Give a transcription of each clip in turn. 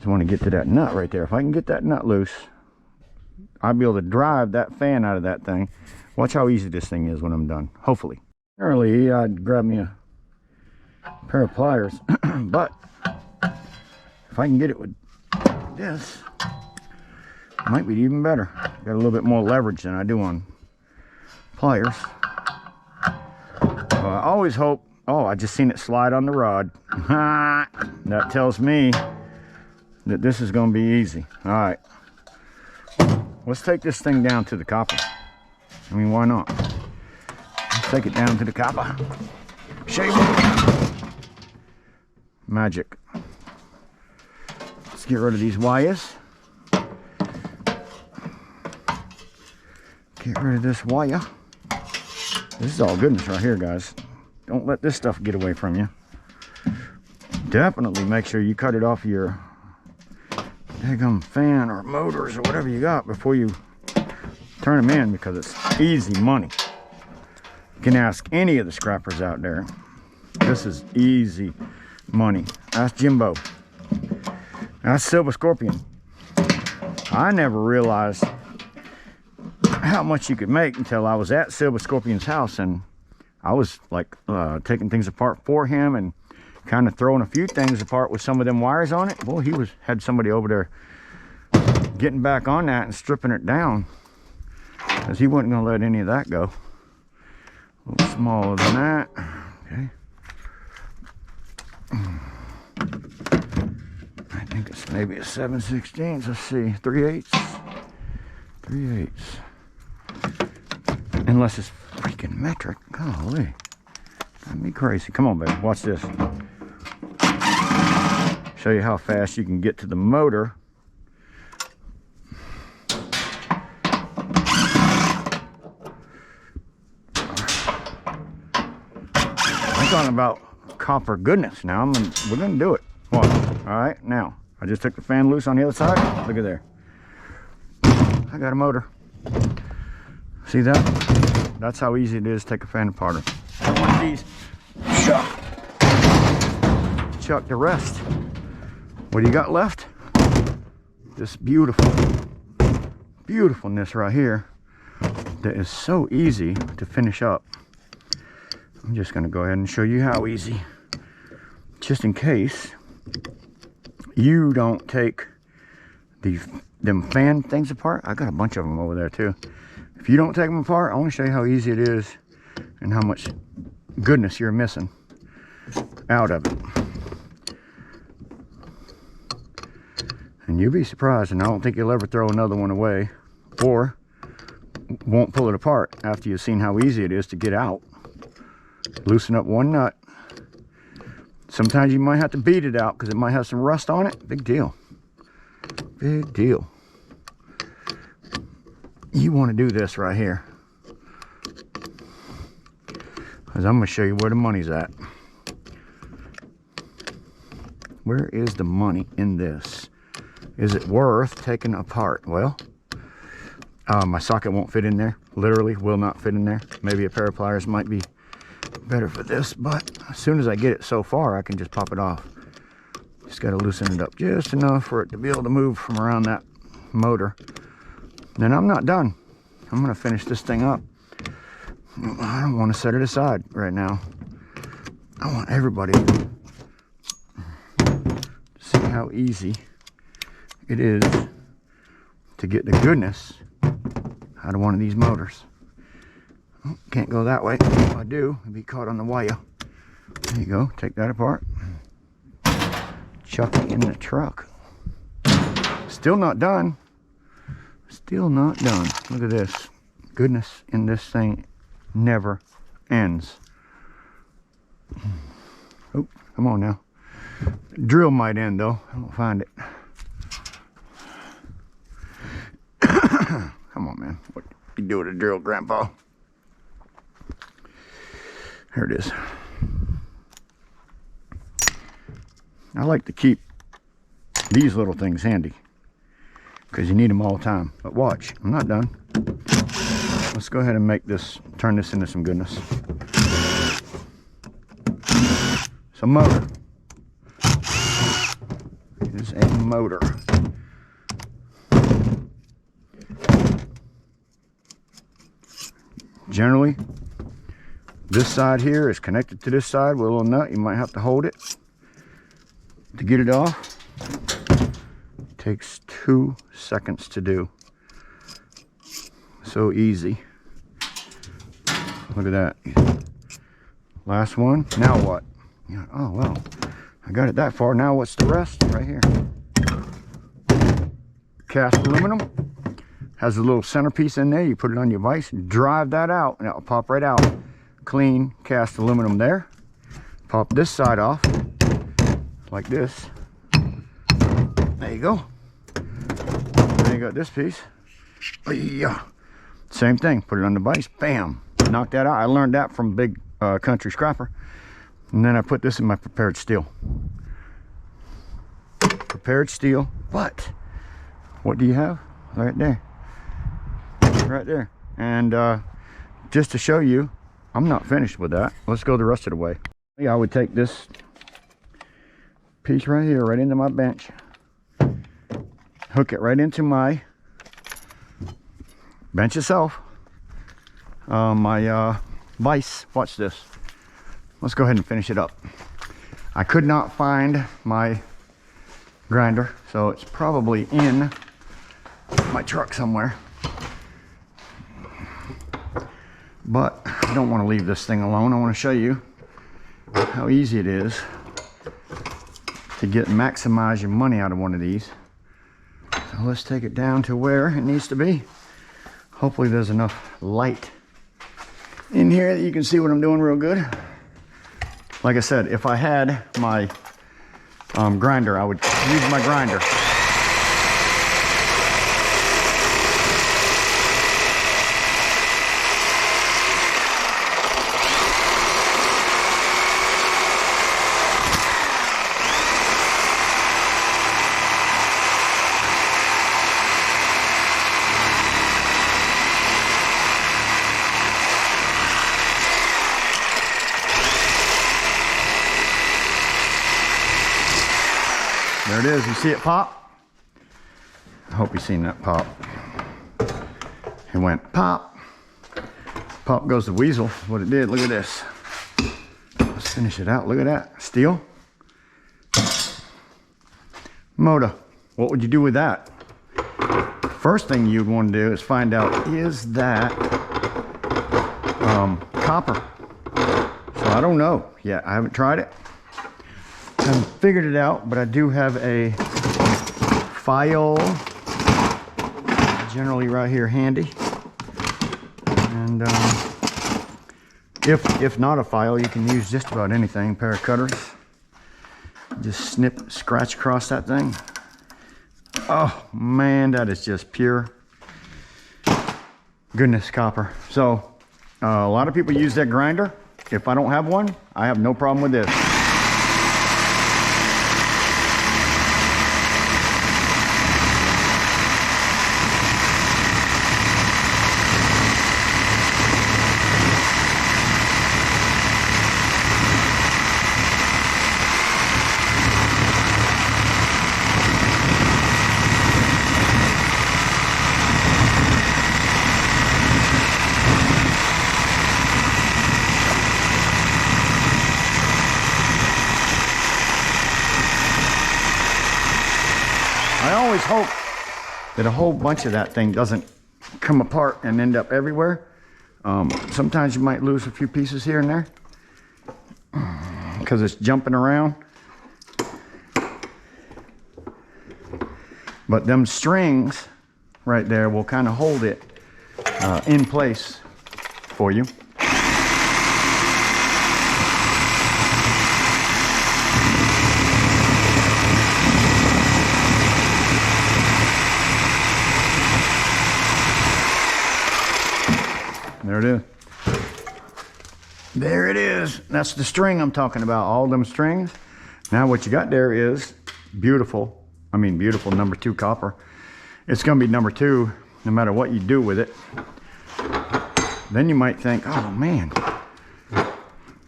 Just want to get to that nut right there. If I can get that nut loose, I'll be able to drive that fan out of that thing. Watch how easy this thing is when I'm done, hopefully. Early, I'd grab me a pair of pliers, but if I can get it with this, it might be even better. Got a little bit more leverage than I do on pliers. I always hope, oh, I just seen it slide on the rod. That tells me that this is going to be easy. All right, let's take this thing down to the copper. I mean, why not? Let's take it down to the copper. Show you magic. Let's get rid of these wires. Get rid of this wire. This is all goodness right here, guys. Don't let this stuff get away from you. Definitely make sure you cut it off your daggum fan or motors or whatever you got before you turn them in, because it's easy money. You can ask any of the scrappers out there. This is easy money. Ask Jimbo. Ask Silver Scorpion. I never realized how much you could make until I was at Silver Scorpion's house, and I was like taking things apart for him and kind of throwing a few things apart with some of them wires on it. Well, he had somebody over there getting back on that and stripping it down, because he wasn't going to let any of that go. A little smaller than that. Okay. I think it's maybe a 7/16. Let's see, 3/8. 3/8. Unless it's freaking metric. Golly. That'd be crazy. Come on, baby. Watch this. Show you how fast you can get to the motor. I'm talking about copper goodness now. We're gonna do it. Watch. All right, now I just took the fan loose on the other side. Look at there. I got a motor. See that? That's how easy it is to take a fan apart. One of these. Chuck the rest. What do you got left? This beautifulness right here that is so easy to finish up. I'm just going to go ahead and show you how easy. Just in case you don't take them fan things apart. I got a bunch of them over there too. If you don't take them apart, I want to show you how easy it is and how much goodness you're missing out of it. And you'll be surprised, and I don't think you'll ever throw another one away or won't pull it apart after you've seen how easy it is to get out. Loosen up one nut. Sometimes you might have to beat it out because it might have some rust on it. Big deal. Big deal. You want to do this right here, because I'm going to show you where the money's at. Where is the money in this? Is it worth taking apart? Well, my socket won't fit in there. Literally will not fit in there. Maybe a pair of pliers might be better for this, but as soon as I get it so far, I can just pop it off. Just got to loosen it up just enough for it to be able to move from around that motor. Then I'm not done. I'm going to finish this thing up. I don't want to set it aside right now. I want everybody to see how easy it is to get the goodness out of one of these motors. Oh, can't go that way. If I do, I'll be caught on the wire. There you go. Take that apart. Chuck it in the truck. Still not done. Still not done. Look at this. Goodness in this thing never ends. Oh, come on now. Drill might end though. I don't find it. Come on, man. What you do with a drill, Grandpa? Here it is. I like to keep these little things handy because you need them all the time. But watch, I'm not done. Let's go ahead and make this, turn this into some goodness. Some motor. Just adding motor. Generally, this side here is connected to this side with a little nut. You might have to hold it to get it off. It takes 2 seconds to do. So easy. Look at that. Last one. Now what? Oh well, I got it that far. Now what's the rest? Right here. Cast aluminum. Has a little centerpiece in there. You put it on your vise and drive that out, and it'll pop right out. Clean cast aluminum there. Pop this side off like this. There you go. Then you got this piece. Yeah. Same thing. Put it on the vise. Bam. Knock that out. I learned that from Big Country Scrapper. And then I put this in my prepared steel. Prepared steel. But what do you have? Right there. Right there. And just to show you, I'm not finished with that. Let's go the rest of the way. I would take this piece right here, right into my bench, hook it right into my bench itself, my vise. Watch this. Let's go ahead and finish it up. I could not find my grinder, so it's probably in my truck somewhere. But I don't want to leave this thing alone. I want to show you how easy it is to maximize your money out of one of these. So let's take it down to where it needs to be. Hopefully there's enough light in here that you can see what I'm doing real good. Like I said, if I had my grinder, I would use my grinder. There it is. You see it pop? I hope you've seen that pop. It went pop. Pop goes the weasel. What it did. Look at this. Let's finish it out. Look at that. Steel. Motor. What would you do with that? First thing you'd want to do is find out, is that copper? So I don't know yet. I haven't tried it. I haven't figured it out, but I do have a file generally right here handy. And if not a file, you can use just about anything. A pair of cutters. Just snip, scratch across that thing. Oh man, that is just pure goodness copper. So a lot of people use that grinder. If I don't have one, I have no problem with this. I always hope that a whole bunch of that thing doesn't come apart and end up everywhere. Sometimes you might lose a few pieces here and there because it's jumping around. But them strings right there will kind of hold it in place for you. There it is. There it is. That's the string I'm talking about. All them strings. Now what you got there is beautiful. I mean beautiful number 2 copper. It's going to be number 2 no matter what you do with it. Then you might think, oh man,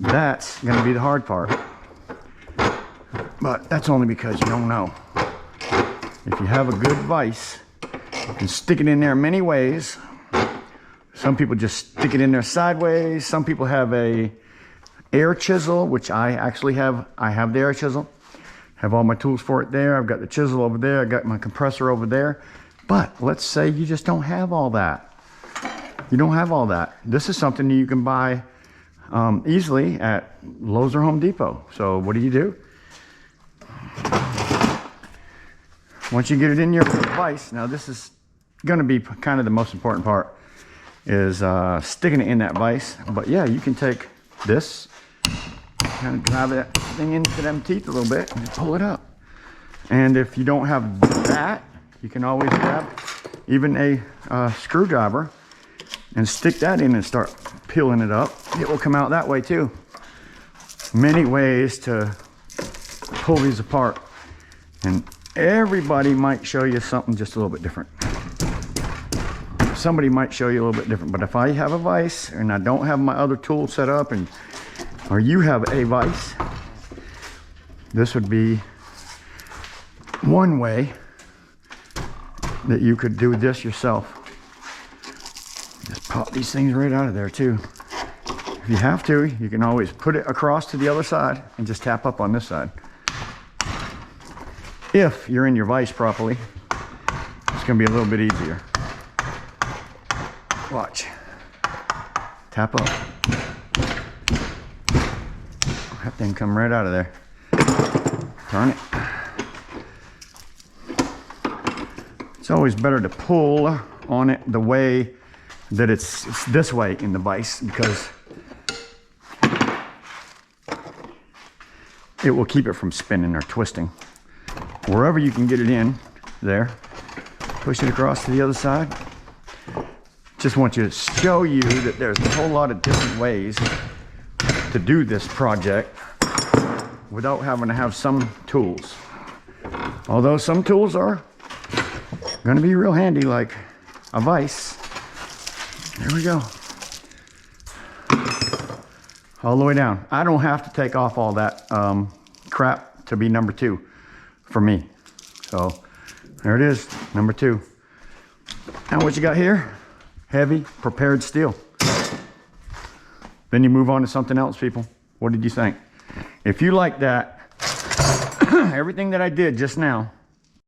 that's going to be the hard part. But that's only because you don't know. if you have a good vise, you can stick it in there many ways. Some people just stick it in there sideways. Some people have a air chisel, which I actually have. I have the air chisel. Have all my tools for it there. I've got the chisel over there. I got my compressor over there. But let's say you just don't have all that. You don't have all that. This is something you can buy easily at Lowe's or Home Depot. So what do? Once you get it in your vise, now this is going to be kind of the most important part, is sticking it in that vise. But yeah, you can take this, kind of drive that thing into them teeth a little bit and pull it up. And if you don't have that, you can always grab even a screwdriver and stick that in and start peeling it up. It will come out that way too. Many ways to pull these apart, and everybody might show you something just a little bit different. Somebody might show you a little bit different, but if I have a vise and I don't have my other tool set up, or you have a vise, this would be one way that you could do this yourself. Just pop these things right out of there too. If you have to, you can always put it across to the other side and just tap up on this side. If you're in your vise properly, it's gonna be a little bit easier. Watch. Tap up. That thing come right out of there. Turn it. It's always better to pull on it the way that it's this way in the vise, because it will keep it from spinning or twisting. Wherever you can get it in, there, push it across to the other side. Just want to show you that there's a whole lot of different ways to do this project without having to have some tools. Although some tools are going to be real handy, like a vise. There we go. All the way down. I don't have to take off all that crap to be number 2 for me. So there it is, number 2. Now what you got here? Heavy prepared steel. Then you move on to something else, people. What did you think? If you like that, everything that I did just now,